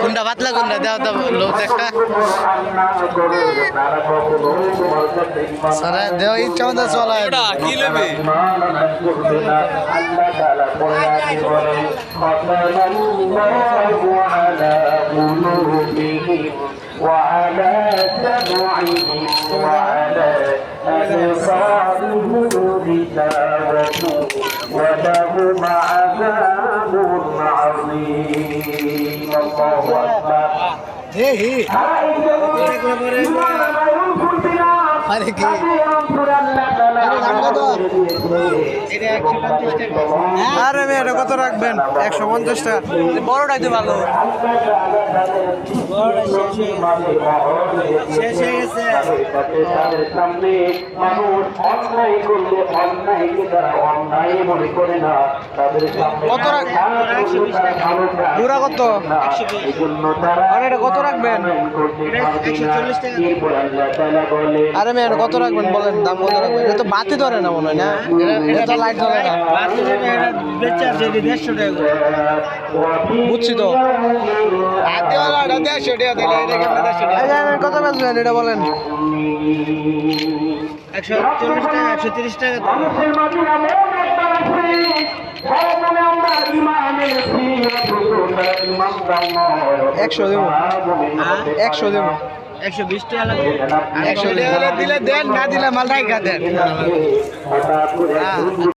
কোনটা পাতলা কোনটা দেওয়া তো লোক একটা সারা দেওয়া ইচ্ছা মতো চলায় কি নেবে وعلى سمعهم وعلى أبصارهم غشاوة ولهم عذاب عظيم الله أكبر আরে এটা কত রাখবেন 150 টাকা বড়টাই তো ভালো কত পুরা কত আর এটা কত রাখবেন আরে মেয়ে কত রাখবেন বলেন দাম কত রাখবেন এটা তো বাতি ধরে না মনে হয় না এটা তো লাইট ধরে না বুঝছি তো কত বেচবেন এটা বলেন 140 টাকা 130 টাকা 100 দেবো 100 দেবো 120 টাকা লাগবে 100 দিলে দেন না দিলে মাল রাইখা দেন